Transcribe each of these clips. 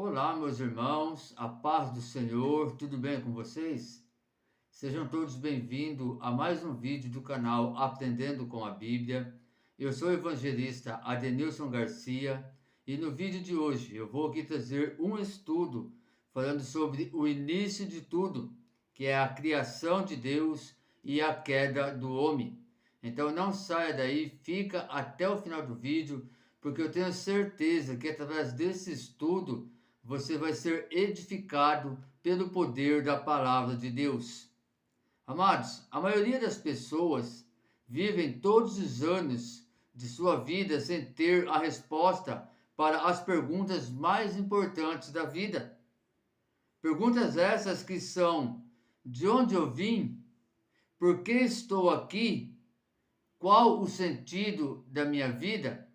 Olá, meus irmãos, a paz do Senhor, tudo bem com vocês? Sejam todos bem-vindos a mais um vídeo do canal Aprendendo com a Bíblia. Eu sou o evangelista Adenilson Garcia e no vídeo de hoje eu vou aqui trazer um estudo falando sobre o início de tudo, que é a criação de Deus e a queda do homem. Então não saia daí, fica até o final do vídeo, porque eu tenho certeza que através desse estudo você vai ser edificado pelo poder da palavra de Deus. Amados, a maioria das pessoas vivem todos os anos de sua vida sem ter a resposta para as perguntas mais importantes da vida. Perguntas essas que são: de onde eu vim? Por que estou aqui? Qual o sentido da minha vida?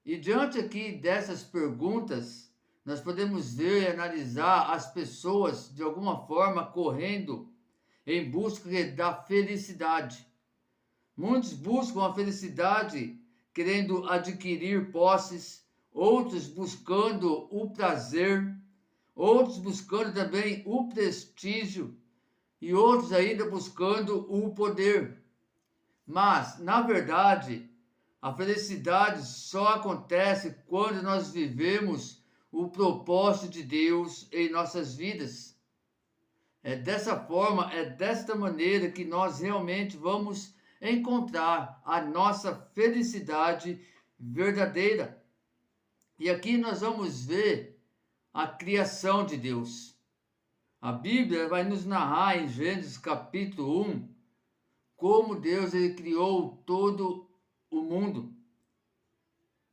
E diante aqui dessas perguntas, nós podemos ver e analisar as pessoas de alguma forma correndo em busca da felicidade. Muitos buscam a felicidade querendo adquirir posses, outros buscando o prazer, outros buscando também o prestígio e outros ainda buscando o poder. Mas, na verdade, a felicidade só acontece quando nós vivemos o propósito de Deus em nossas vidas. É dessa forma, é desta maneira que nós realmente vamos encontrar a nossa felicidade verdadeira. E aqui nós vamos ver a criação de Deus. A Bíblia vai nos narrar em Gênesis capítulo 1 como Deus ele criou todo o mundo.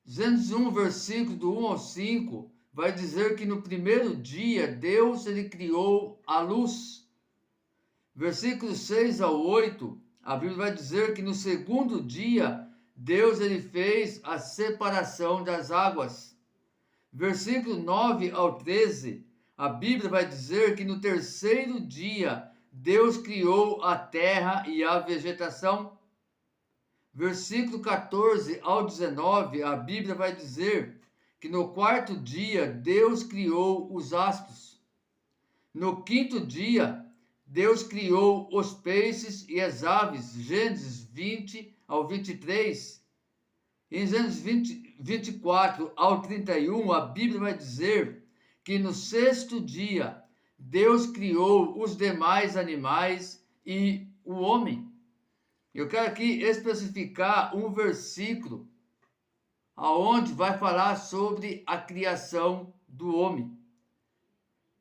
Gênesis 1, versículo do 1 ao 5, vai dizer que no primeiro dia Deus ele criou a luz. Versículos 6 ao 8, a Bíblia vai dizer que no segundo dia Deus ele fez a separação das águas. Versículo 9 ao 13, a Bíblia vai dizer que no terceiro dia Deus criou a terra e a vegetação. Versículo 14 ao 19, a Bíblia vai dizer que no quarto dia Deus criou os astros. No quinto dia, Deus criou os peixes e as aves, Gênesis 20 ao 23. Em Gênesis 24 ao 31, a Bíblia vai dizer que no sexto dia, Deus criou os demais animais e o homem. Eu quero aqui especificar um versículo aonde vai falar sobre a criação do homem.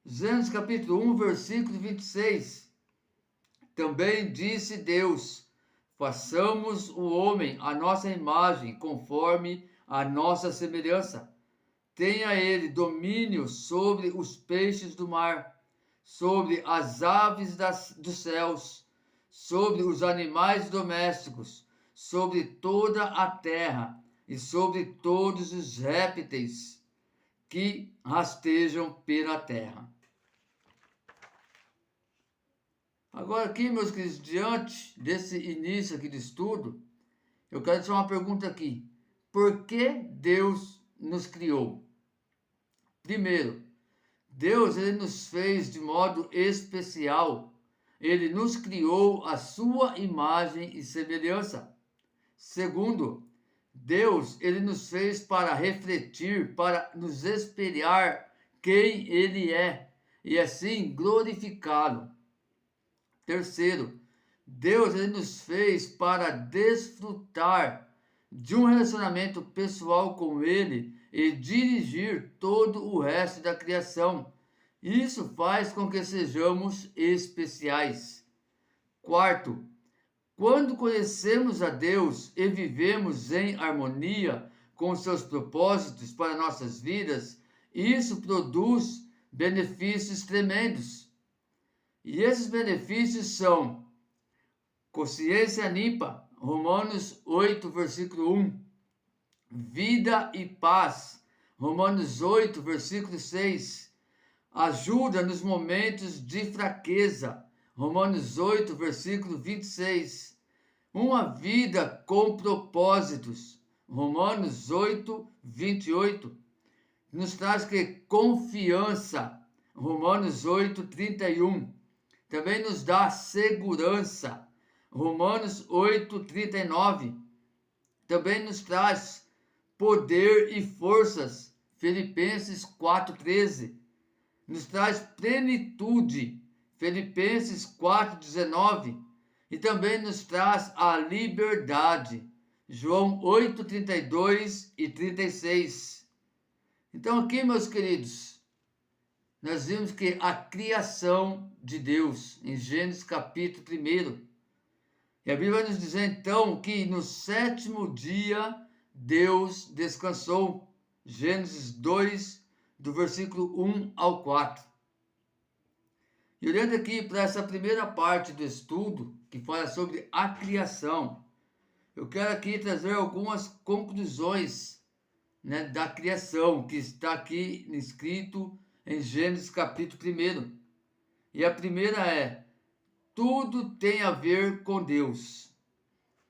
Gênesis capítulo 1, versículo 26. Também disse Deus: façamos o homem à nossa imagem, conforme a nossa semelhança. Tenha ele domínio sobre os peixes do mar, sobre as aves dos céus, sobre os animais domésticos, sobre toda a terra e sobre todos os répteis que rastejam pela terra. Agora aqui, meus queridos, diante desse início aqui de estudo, eu quero deixar uma pergunta aqui. Por que Deus nos criou? Primeiro, Deus ele nos fez de modo especial. Ele nos criou à sua imagem e semelhança. Segundo, Deus ele nos fez para refletir, para nos espelhar quem ele é e assim glorificá-lo. Terceiro, Deus ele nos fez para desfrutar de um relacionamento pessoal com ele e dirigir todo o resto da criação. Isso faz com que sejamos especiais. Quarto, quando conhecemos a Deus e vivemos em harmonia com seus propósitos para nossas vidas, isso produz benefícios tremendos. E esses benefícios são consciência limpa, Romanos 8, versículo 1. Vida e paz, Romanos 8, versículo 6. Ajuda nos momentos de fraqueza, Romanos 8, versículo 26. Uma vida com propósitos, Romanos 8, 28. nos traz que confiança, Romanos 8:31. Também nos dá segurança, Romanos 8:39. Também nos traz poder e forças, Filipenses 4:13. Nos traz plenitude, Filipenses 4:19. E também nos traz a liberdade, João 8:32 e 36. Então aqui, meus queridos, nós vimos que a criação de Deus, em Gênesis capítulo 1, e a Bíblia vai nos dizer então que no 7º dia Deus descansou, Gênesis 2, do versículo 1 ao 4. E olhando aqui para essa primeira parte do estudo, que fala sobre a criação, eu quero aqui trazer algumas conclusões, né, da criação, que está aqui escrito em Gênesis capítulo 1. E a primeira é: tudo tem a ver com Deus.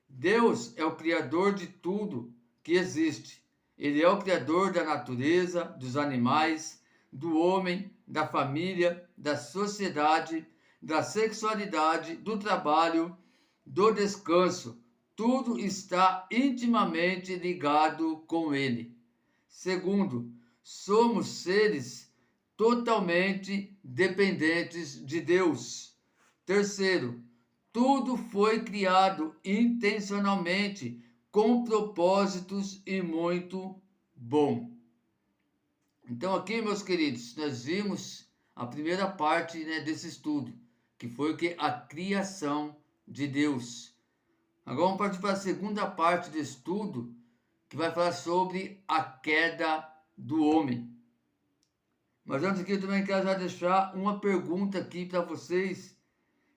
Deus é o criador de tudo que existe. Ele é o criador da natureza, dos animais, do homem, da família, da sociedade, da sexualidade, do trabalho, do descanso. Tudo está intimamente ligado com ele. Segundo, somos seres totalmente dependentes de Deus. Terceiro, tudo foi criado intencionalmente, com propósitos e muito bom. Então aqui, meus queridos, nós vimos a primeira parte, né, desse estudo, que foi o que? A criação de Deus. Agora vamos partir para a segunda parte do estudo, que vai falar sobre a queda do homem. Mas antes aqui eu também quero já deixar uma pergunta aqui para vocês,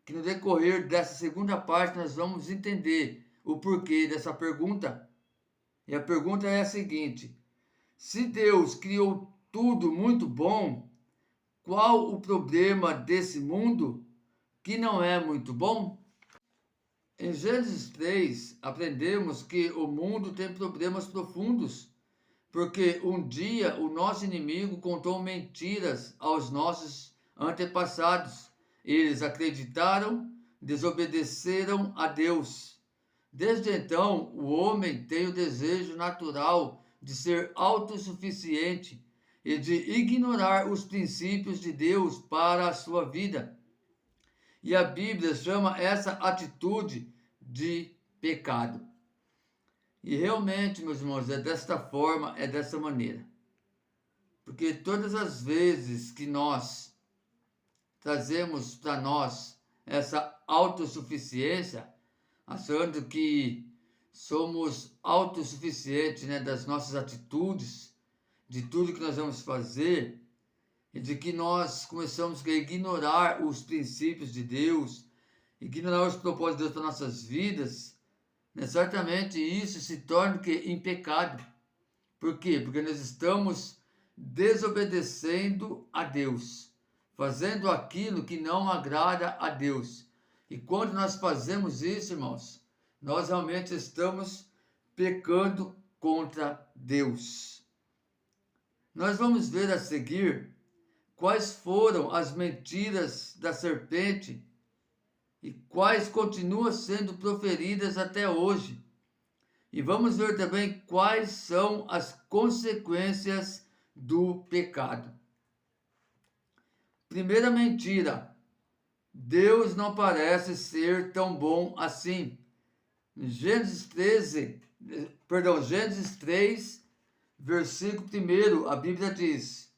que no decorrer dessa segunda parte nós vamos entender o porquê dessa pergunta. E a pergunta é a seguinte: se Deus criou tudo muito bom, qual o problema desse mundo que não é muito bom? Em Gênesis 3, aprendemos que o mundo tem problemas profundos, porque um dia o nosso inimigo contou mentiras aos nossos antepassados. Eles acreditaram, desobedeceram a Deus. Desde então, o homem tem o desejo natural de ser autossuficiente e de ignorar os princípios de Deus para a sua vida. E a Bíblia chama essa atitude de pecado. E realmente, meus irmãos, é desta forma, é dessa maneira. Porque todas as vezes que nós trazemos para nós essa autossuficiência, achando que somos autossuficientes, né, das nossas atitudes, de tudo que nós vamos fazer, e de que nós começamos a ignorar os princípios de Deus, ignorar os propósitos de Deus para nossas vidas, né, certamente isso se torna em pecado. Por quê? Porque nós estamos desobedecendo a Deus, fazendo aquilo que não agrada a Deus. E quando nós fazemos isso, irmãos, nós realmente estamos pecando contra Deus. Nós vamos ver a seguir quais foram as mentiras da serpente e quais continuam sendo proferidas até hoje. E vamos ver também quais são as consequências do pecado. Primeira mentira: Deus não parece ser tão bom assim. Gênesis 3, versículo 1, a Bíblia diz: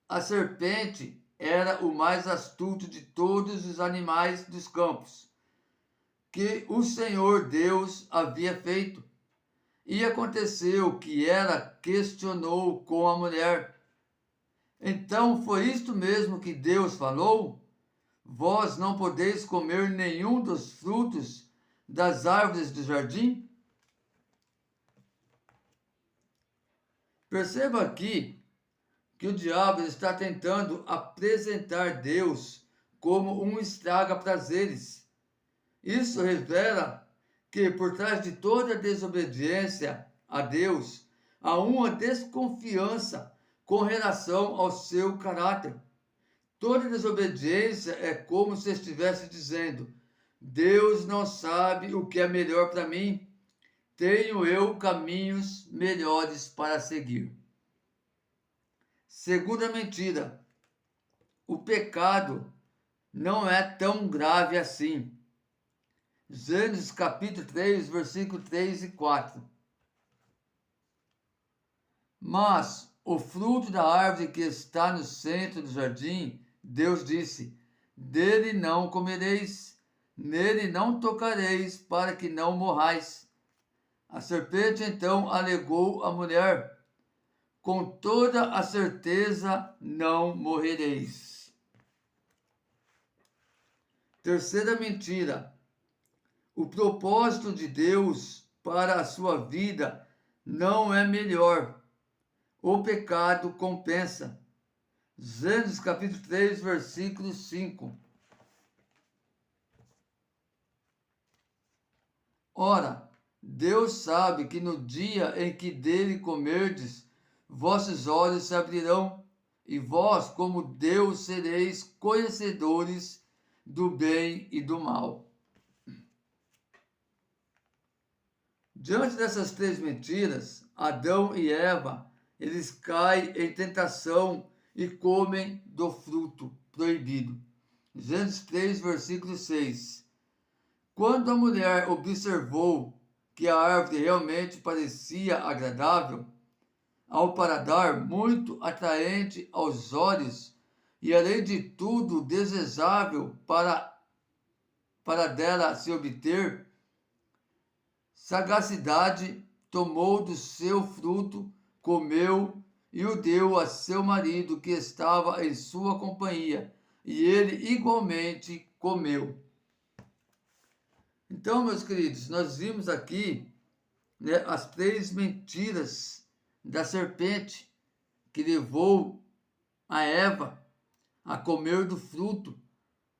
a serpente era o mais astuto de todos os animais dos campos que o Senhor Deus havia feito. E aconteceu que ela questionou com a mulher: então foi isto mesmo que Deus falou? Vós não podeis comer nenhum dos frutos das árvores do jardim? Perceba aqui que o diabo está tentando apresentar Deus como um estraga-prazeres. Isso revela que por trás de toda desobediência a Deus, há uma desconfiança com relação ao seu caráter. Toda desobediência é como se estivesse dizendo: Deus não sabe o que é melhor para mim, tenho eu caminhos melhores para seguir. Segunda mentira: o pecado não é tão grave assim. Gênesis capítulo 3, versículo 3 e 4. Mas o fruto da árvore que está no centro do jardim, Deus disse: dele não comereis, nele não tocareis, para que não morrais. A serpente então alegou à mulher: com toda a certeza não morrereis. Terceira mentira: o propósito de Deus para a sua vida não é melhor. O pecado compensa. Gênesis capítulo 3, versículo 5. Ora, Deus sabe que no dia em que dele comerdes, vossos olhos se abrirão, e vós, como Deus, sereis conhecedores do bem e do mal. Diante dessas três mentiras, Adão e Eva, eles caem em tentação e comem do fruto proibido. Gênesis 3, versículo 6. Quando a mulher observou que a árvore realmente parecia agradável, ao paladar muito atraente aos olhos e, além de tudo, desejável para dela se obter, sagacidade tomou do seu fruto, comeu e o deu a seu marido que estava em sua companhia, e ele igualmente comeu. Então, meus queridos, nós vimos aqui, né, as três mentiras da serpente que levou a Eva a comer do fruto,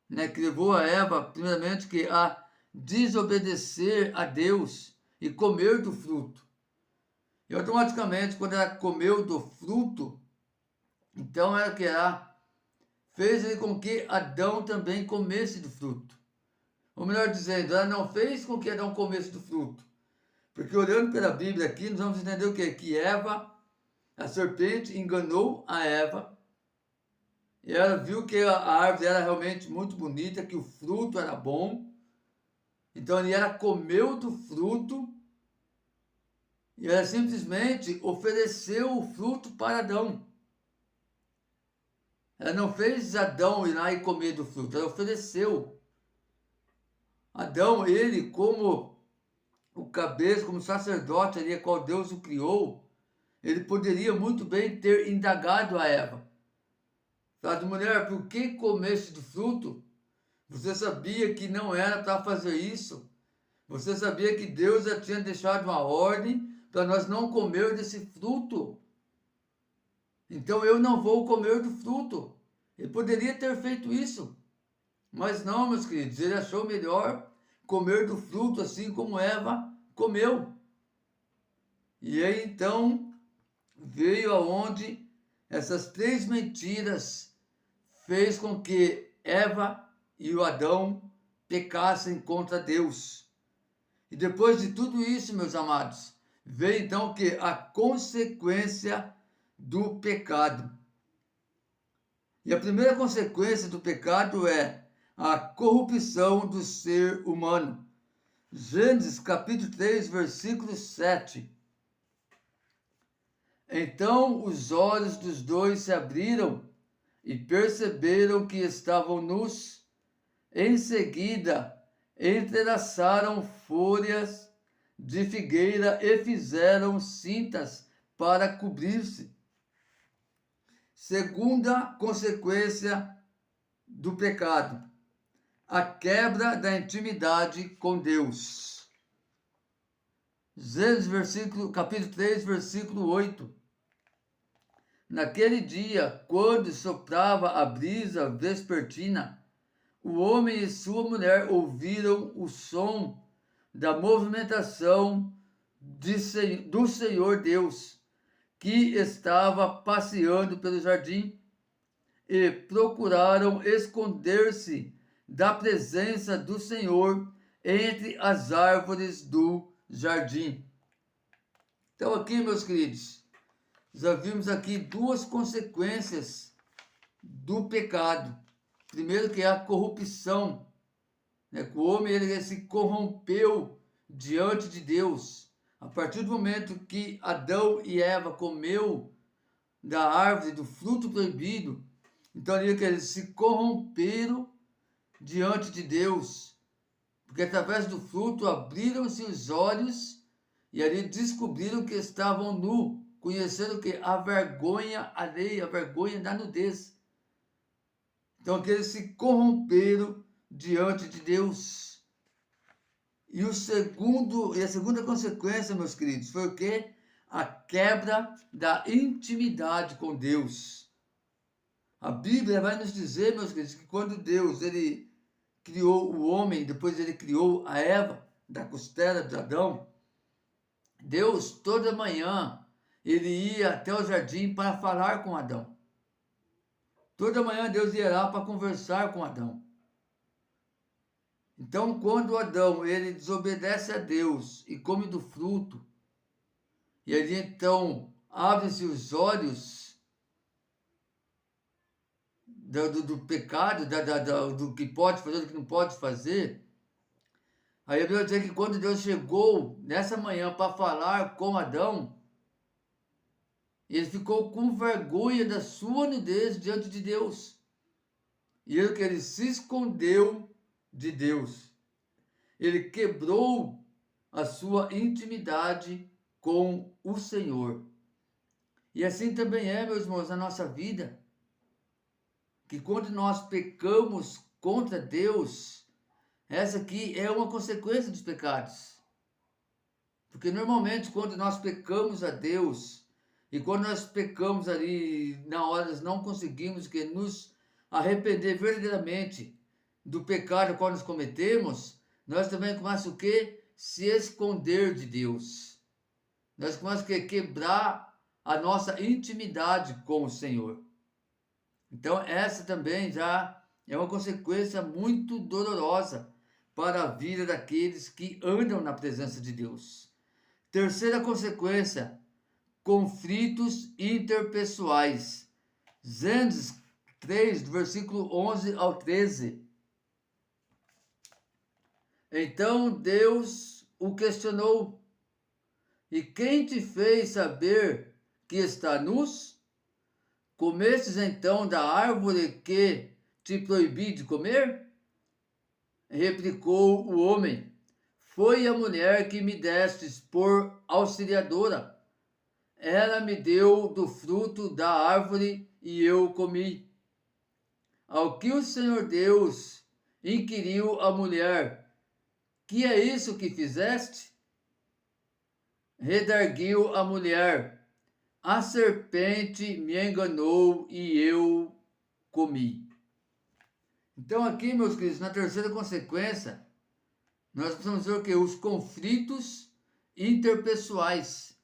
né, que levou a Eva, primeiramente, que a desobedecer a Deus e comer do fruto. E automaticamente, quando ela comeu do fruto, então ela fez com que Adão também comesse do fruto. Ou melhor dizendo, ela não fez com que Adão comesse do fruto. Porque olhando pela Bíblia aqui, nós vamos entender o quê? Que Eva, a serpente, enganou a Eva. E ela viu que a árvore era realmente muito bonita, que o fruto era bom. Então ela comeu do fruto e ela simplesmente ofereceu o fruto para Adão. Ela não fez Adão ir lá e comer do fruto, ela ofereceu. Adão, ele como o cabeça, como sacerdote ali, a qual Deus o criou, ele poderia muito bem ter indagado a Eva. Falado: mulher, por que comeste do fruto? Você sabia que não era para fazer isso? Você sabia que Deus já tinha deixado uma ordem para nós não comer desse fruto? Então eu não vou comer do fruto. Ele poderia ter feito isso. Mas não, meus queridos, ele achou melhor comer do fruto assim como Eva comeu. E aí então veio aonde essas três mentiras fez com que Eva e o Adão pecassem contra Deus. E depois de tudo isso, meus amados, veio então que a consequência do pecado. E a primeira consequência do pecado é a corrupção do ser humano. Gênesis capítulo 3, versículo 7. Então os olhos dos dois se abriram e perceberam que estavam nus. Em seguida, entrelaçaram folhas de figueira e fizeram cintas para cobrir-se. Segunda consequência do pecado: a quebra da intimidade com Deus. Gênesis capítulo 3, versículo 8. Naquele dia, quando soprava a brisa vespertina, o homem e sua mulher ouviram o som da movimentação do Senhor Deus que estava passeando pelo jardim e procuraram esconder-se da presença do Senhor entre as árvores do jardim. Então aqui, meus queridos, já vimos aqui duas consequências do pecado. Primeiro, que é a corrupção, né? Que o homem ele se corrompeu diante de Deus. A partir do momento que Adão e Eva comeu da árvore do fruto proibido, então ali que eles se corromperam diante de Deus, porque através do fruto abriram-se os olhos e ali descobriram que estavam nu, conheceram que a vergonha alheia, a vergonha da nudez. Então que eles se corromperam diante de Deus. E a segunda consequência, meus queridos, foi o quê? A quebra da intimidade com Deus. A Bíblia vai nos dizer, meus queridos, que quando Deus ele criou o homem, depois ele criou a Eva da costela de Adão, Deus toda manhã ele ia até o jardim para falar com Adão. Toda manhã Deus ia lá para conversar com Adão. Então, quando Adão ele desobedece a Deus e come do fruto, e ali então abre-se os olhos do pecado, do que pode fazer, do que não pode fazer. Aí a Bíblia diz que quando Deus chegou nessa manhã para falar com Adão, ele ficou com vergonha da sua nudez diante de Deus. E ele se escondeu de Deus. Ele quebrou a sua intimidade com o Senhor. E assim também é, meus irmãos, na nossa vida, que quando nós pecamos contra Deus, essa aqui é uma consequência dos pecados. Porque normalmente quando nós pecamos a Deus, e quando nós pecamos ali, na hora nós não conseguimos que nos arrepender verdadeiramente do pecado que nós cometemos, nós também começamos o quê? Se esconder de Deus. Nós começamos a quebrar a nossa intimidade com o Senhor. Então essa também já é uma consequência muito dolorosa para a vida daqueles que andam na presença de Deus. Terceira consequência, conflitos interpessoais. Gênesis 3, do versículo 11 ao 13. Então Deus o questionou: e quem te fez saber que está nus? Comestes então da árvore que te proibi de comer? Replicou o homem: foi a mulher que me destes por auxiliadora. Ela me deu do fruto da árvore e eu comi. Ao que o Senhor Deus inquiriu a mulher: que é isso que fizeste? Redarguiu a mulher: a serpente me enganou e eu comi. Então aqui, meus queridos, na terceira consequência, nós precisamos ver o que? Os conflitos interpessoais.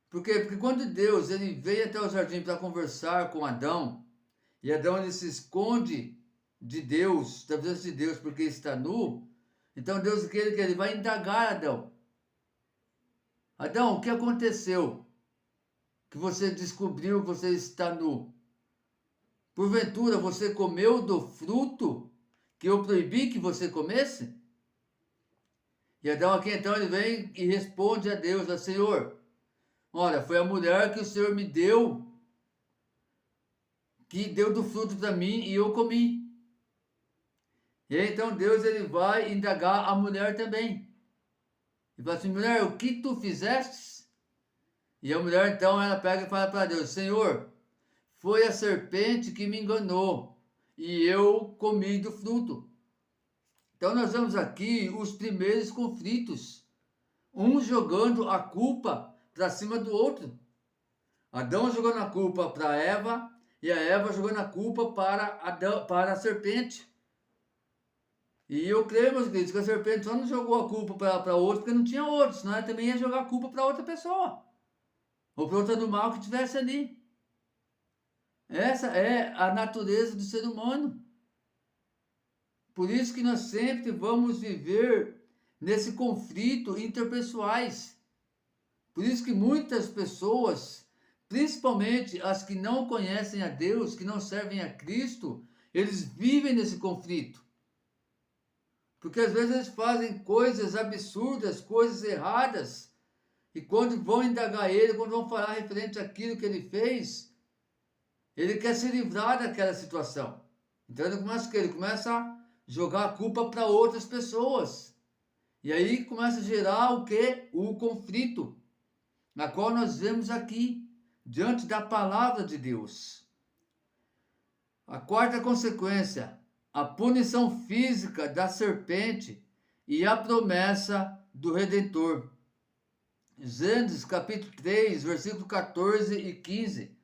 Por quê? Porque quando Deus ele veio até o jardim para conversar com Adão, e Adão ele se esconde de Deus, da presença de Deus, porque está nu, então Deus quer que ele vai indagar Adão. Adão, o que aconteceu? Que você descobriu que você está nu? Porventura você comeu do fruto que eu proibi que você comesse? E Adão aqui então ele vem e responde a Deus: Senhor, olha, foi a mulher que o Senhor me deu, que deu do fruto para mim e eu comi. E aí, então Deus ele vai indagar a mulher também. E fala assim: mulher, o que tu fizeste? E a mulher então ela pega e fala para Deus: Senhor, foi a serpente que me enganou e eu comi do fruto. Então nós vemos aqui os primeiros conflitos, um jogando a culpa para cima do outro. Adão jogando a culpa para Eva e a Eva jogando a culpa para a serpente. E eu creio, meus queridos, que a serpente só não jogou a culpa para outro porque não tinha outro, senão ela também ia jogar a culpa para outra pessoa. ou por outra do mal que estivesse ali. Essa é a natureza do ser humano. Por isso que nós sempre vamos viver nesse conflito interpessoais. Por isso que muitas pessoas, principalmente as que não conhecem a Deus, que não servem a Cristo, eles vivem nesse conflito. Porque às vezes eles fazem coisas absurdas, coisas erradas, e quando vão indagar ele, quando vão falar referente àquilo que ele fez, ele quer se livrar daquela situação. Então ele começa a jogar a culpa para outras pessoas. E aí começa a gerar o quê? O conflito, na qual nós vemos aqui, diante da palavra de Deus. A quarta consequência, a punição física da serpente e a promessa do Redentor. Gênesis capítulo 3, versículo 14 e 15.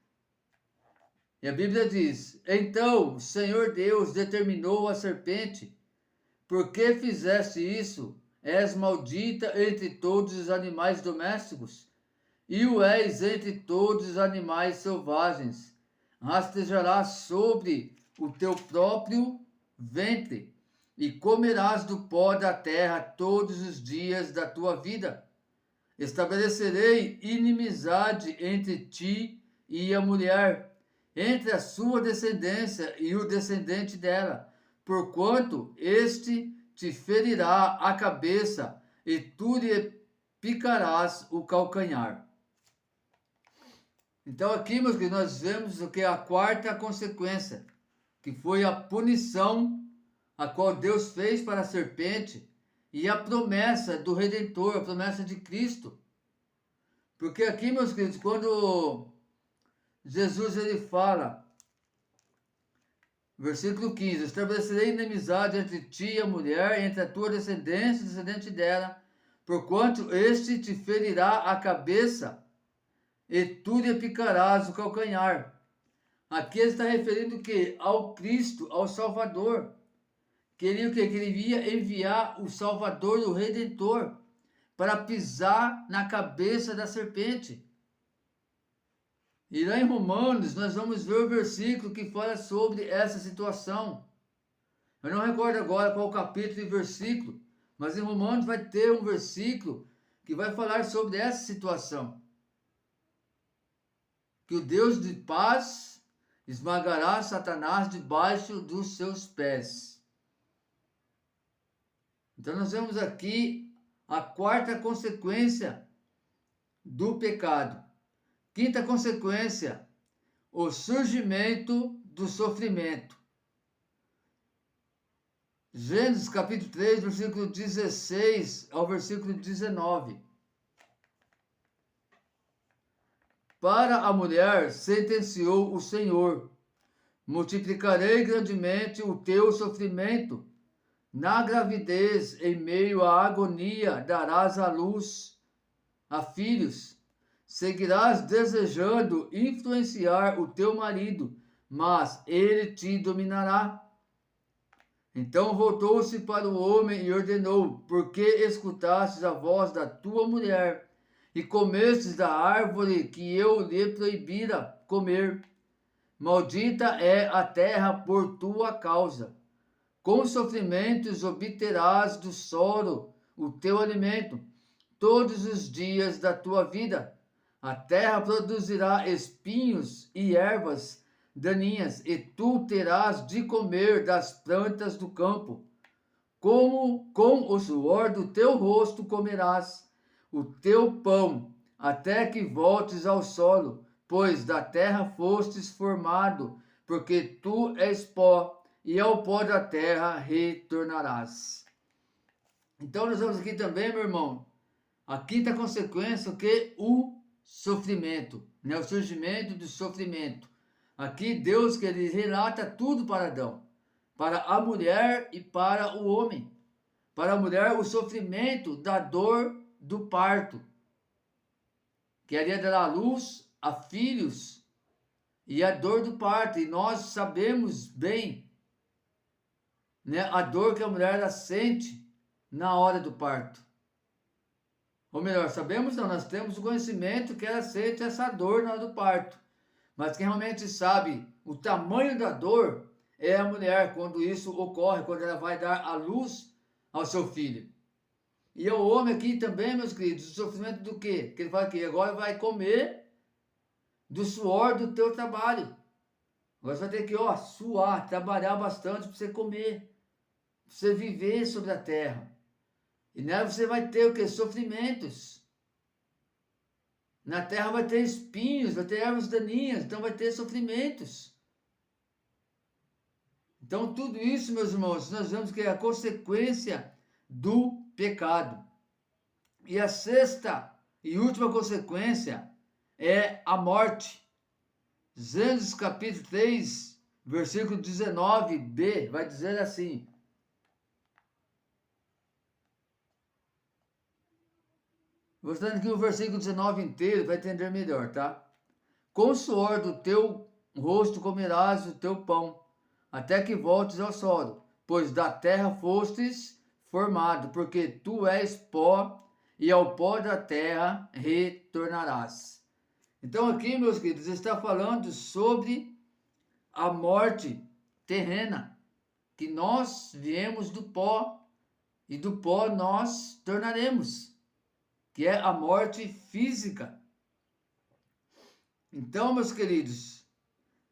E a Bíblia diz: Então o Senhor Deus determinou a serpente: Por que fizeste isso? És maldita entre todos os animais domésticos, e o és entre todos os animais selvagens. Rastejarás sobre o teu próprio ventre, e comerás do pó da terra todos os dias da tua vida. Estabelecerei inimizade entre ti e a mulher, entre a sua descendência e o descendente dela, porquanto este te ferirá a cabeça e tu lhe picarás o calcanhar. Então aqui, meus queridos, nós vemos o que é a quarta consequência, que foi a punição a qual Deus fez para a serpente e a promessa do Redentor, a promessa de Cristo. Porque aqui, meus queridos, quando Jesus ele fala, versículo 15, estabelecerei inimizade entre ti e a mulher, entre a tua descendência e o descendente dela, porquanto este te ferirá a cabeça e tu lhe picarás o calcanhar. Aqui ele está referindo o quê? Ao Cristo, ao Salvador. Queria o quê? Que ele ia enviar o Salvador, o Redentor, para pisar na cabeça da serpente. E lá em Romanos, nós vamos ver o versículo que fala sobre essa situação. Eu não recordo agora qual capítulo e versículo, mas em Romanos vai ter um versículo que vai falar sobre essa situação. Que o Deus de paz esmagará Satanás debaixo dos seus pés. Então nós vemos aqui a quarta consequência do pecado. Quinta consequência, o surgimento do sofrimento. Gênesis capítulo 3, versículo 16 ao versículo 19. Para a mulher sentenciou o Senhor: multiplicarei grandemente o teu sofrimento. Na gravidez, em meio à agonia, darás à luz a filhos. Seguirás desejando influenciar o teu marido, mas ele te dominará. Então voltou-se para o homem e ordenou: por que escutastes a voz da tua mulher e comestes da árvore que eu lhe proibira comer? Maldita é a terra por tua causa. Com sofrimentos obterás do solo o teu alimento todos os dias da tua vida. A terra produzirá espinhos e ervas daninhas, e tu terás de comer das plantas do campo. Como com o suor do teu rosto comerás o teu pão, até que voltes ao solo, pois da terra fostes formado, porque tu és pó, e ao pó da terra retornarás. Então nós vemos aqui também, meu irmão, a quinta consequência, o que? O sofrimento, né? O surgimento do sofrimento. Aqui Deus que ele relata tudo para Adão, para a mulher e para o homem. Para a mulher, o sofrimento da dor do parto, que iria dar à luz a filhos, e a dor do parto. E nós sabemos bem, né, a dor que a mulher ela sente na hora do parto. Ou melhor, sabemos não, nós temos o conhecimento que ela sente essa dor na hora do parto. Mas quem realmente sabe o tamanho da dor é a mulher, quando isso ocorre, quando ela vai dar a luz ao seu filho. E o homem aqui também, meus queridos, o sofrimento do quê? Que ele fala que agora vai comer do suor do teu trabalho. Agora você vai ter que, suar, trabalhar bastante para você comer, para você viver sobre a terra. E nela você vai ter o quê? Sofrimentos. Na terra vai ter espinhos, vai ter ervas daninhas, então vai ter sofrimentos. Então tudo isso, meus irmãos, nós vemos que é a consequência do pecado. E a sexta e última consequência é a morte. Gênesis capítulo 3, versículo 19b, vai dizer assim: vou estar aqui o versículo 19 inteiro, vai entender melhor, tá? Com o suor do teu rosto comerás o teu pão, até que voltes ao solo, pois da terra fostes formado, porque tu és pó, e ao pó da terra retornarás. Então aqui, meus queridos, está falando sobre a morte terrena, que nós viemos do pó, e do pó nós tornaremos, que é a morte física. Então, meus queridos,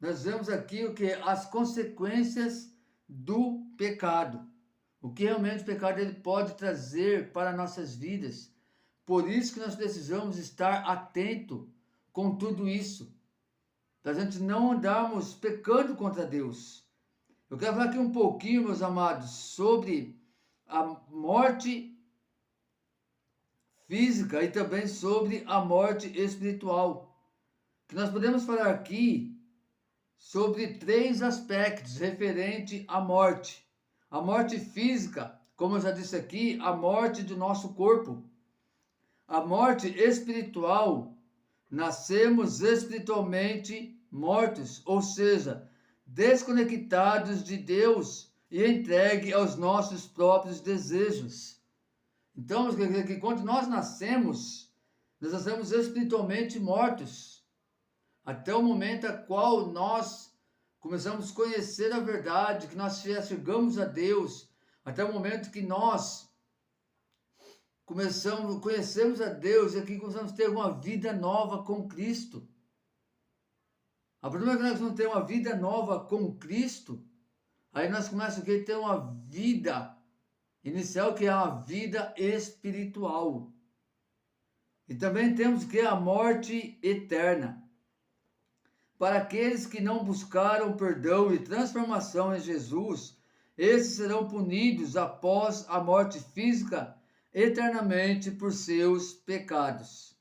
nós vemos aqui o que? As consequências do pecado. O que realmente o pecado ele pode trazer para nossas vidas. Por isso que nós precisamos estar atento com tudo isso, para a gente não andarmos pecando contra Deus. Eu quero falar aqui um pouquinho, meus amados, sobre a morte física e também sobre a morte espiritual. Que nós podemos falar aqui sobre 3 aspectos referente à morte. A morte física, como eu já disse aqui, a morte do nosso corpo. A morte espiritual, nascemos espiritualmente mortos, ou seja, desconectados de Deus e entregue aos nossos próprios desejos. Então, que quando nós nascemos espiritualmente mortos, até o momento a qual nós começamos a conhecer a verdade, que nós chegamos a Deus, até o momento que nós conhecemos a Deus e aqui começamos a ter uma vida nova com Cristo. A primeira vez que nós vamos ter uma vida nova com Cristo, aí nós começamos a ter uma vida inicial, que é a vida espiritual. E também temos que a morte eterna. Para aqueles que não buscaram perdão e transformação em Jesus, esses serão punidos após a morte física eternamente por seus pecados.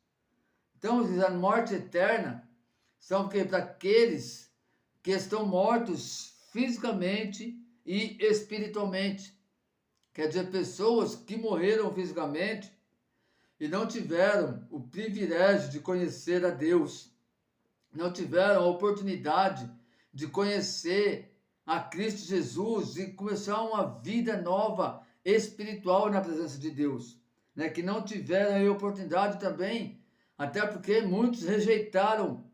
Então, a morte eterna são para aqueles que estão mortos fisicamente e espiritualmente. Quer dizer, pessoas que morreram fisicamente e não tiveram o privilégio de conhecer a Deus, não tiveram a oportunidade de conhecer a Cristo Jesus e começar uma vida nova espiritual na presença de Deus, né? Que não tiveram a oportunidade também, até porque muitos rejeitaram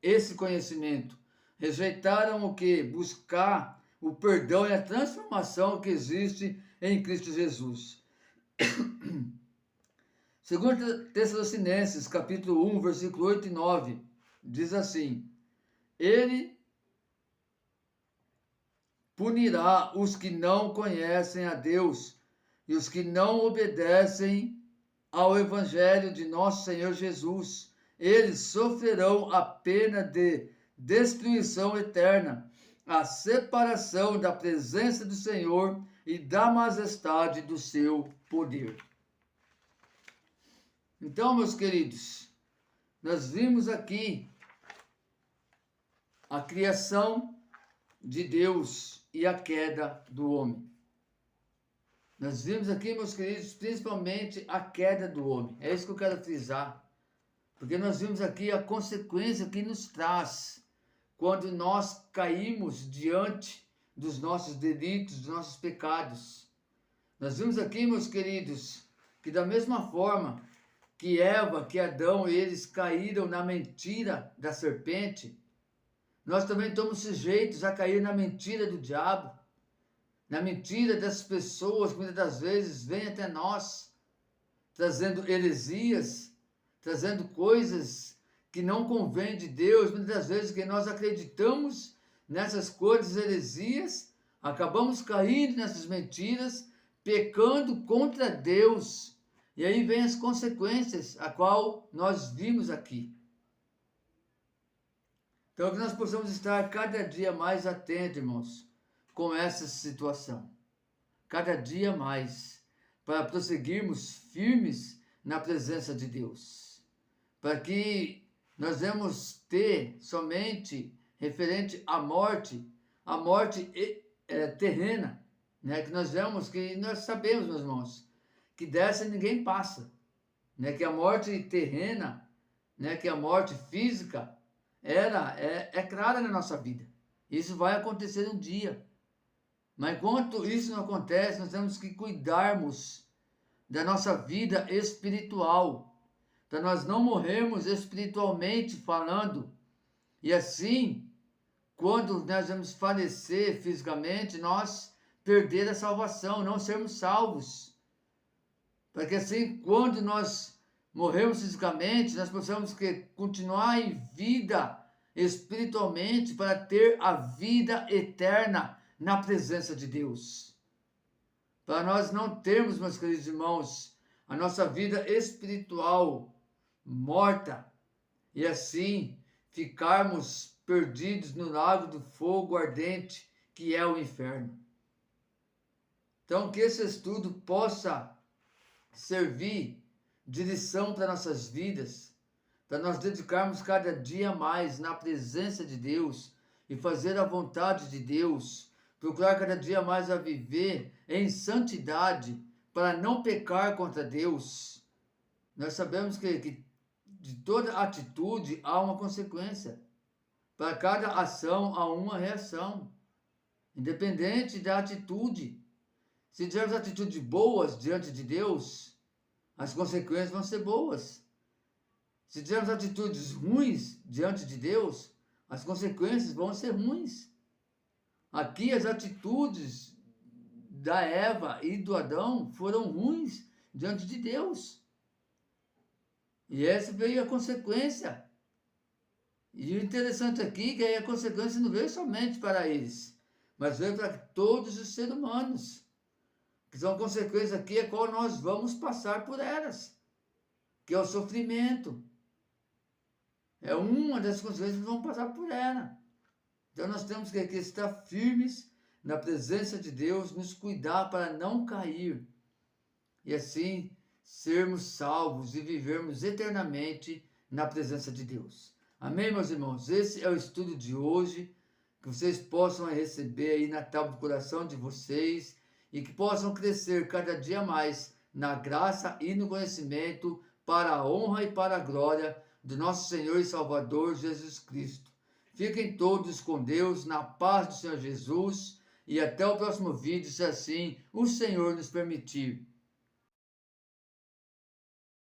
esse conhecimento, rejeitaram o que? Buscar o perdão e a transformação que existe em Cristo Jesus. Segundo Tessalonicenses, capítulo 1, versículo 8 e 9, diz assim: Ele punirá os que não conhecem a Deus e os que não obedecem ao Evangelho de nosso Senhor Jesus. Eles sofrerão a pena de destruição eterna, a separação da presença do Senhor e da majestade do seu poder. Então, meus queridos, nós vimos aqui a criação de Deus e a queda do homem. Nós vimos aqui, meus queridos, principalmente a queda do homem. É isso que eu quero frisar. Porque nós vimos aqui a consequência que nos traz quando nós caímos diante dos nossos delitos, dos nossos pecados. Nós vimos aqui, meus queridos, que da mesma forma que Eva, que Adão, eles caíram na mentira da serpente, nós também estamos sujeitos a cair na mentira do diabo, na mentira das pessoas que muitas das vezes vêm até nós, trazendo heresias, trazendo coisas que não convêm de Deus, muitas das vezes que nós acreditamos nessas coisas, heresias, acabamos caindo nessas mentiras, pecando contra Deus. E aí vem as consequências, a qual nós vimos aqui. Então, que nós possamos estar cada dia mais atentos, irmãos, com essa situação. Cada dia mais, para prosseguirmos firmes na presença de Deus. Para que nós vamos ter somente referente à morte terrena, né? Que nós vemos, que nós sabemos, meus irmãos, que dessa ninguém passa, né? Que a morte terrena, né? Que a morte física é clara na nossa vida. Isso vai acontecer um dia. Mas enquanto isso não acontece, nós temos que cuidarmos da nossa vida espiritual, para nós não morrermos espiritualmente falando. E assim, quando nós vamos falecer fisicamente, nós perder a salvação, não sermos salvos. Para que assim, quando nós morrermos fisicamente, nós possamos continuar em vida espiritualmente para ter a vida eterna na presença de Deus. Para nós não termos, meus queridos irmãos, a nossa vida espiritual morta e assim ficarmos perdidos no lago do fogo ardente que é o inferno. Então, que esse estudo possa servir de lição para nossas vidas, para nós dedicarmos cada dia mais na presença de Deus e fazer a vontade de Deus, procurar cada dia mais a viver em santidade para não pecar contra Deus. Nós sabemos que de toda atitude há uma consequência. Para cada ação há uma reação, independente da atitude. Se tivermos atitudes boas diante de Deus, as consequências vão ser boas. Se tivermos atitudes ruins diante de Deus, as consequências vão ser ruins. Aqui as atitudes da Eva e do Adão foram ruins diante de Deus. E essa veio a consequência. E o interessante aqui é que a consequência não veio somente para eles, mas veio para todos os seres humanos. Que são consequências aqui a qual nós vamos passar por elas, que é o sofrimento. É uma das consequências que vamos passar por ela. Então nós temos que estar firmes na presença de Deus, nos cuidar para não cair. E assim sermos salvos e vivermos eternamente na presença de Deus. Amém, meus irmãos? Esse é o estudo de hoje, que vocês possam receber aí na tábua do coração de vocês e que possam crescer cada dia mais na graça e no conhecimento para a honra e para a glória do nosso Senhor e Salvador Jesus Cristo. Fiquem todos com Deus, na paz do Senhor Jesus, e até o próximo vídeo, se assim o Senhor nos permitir.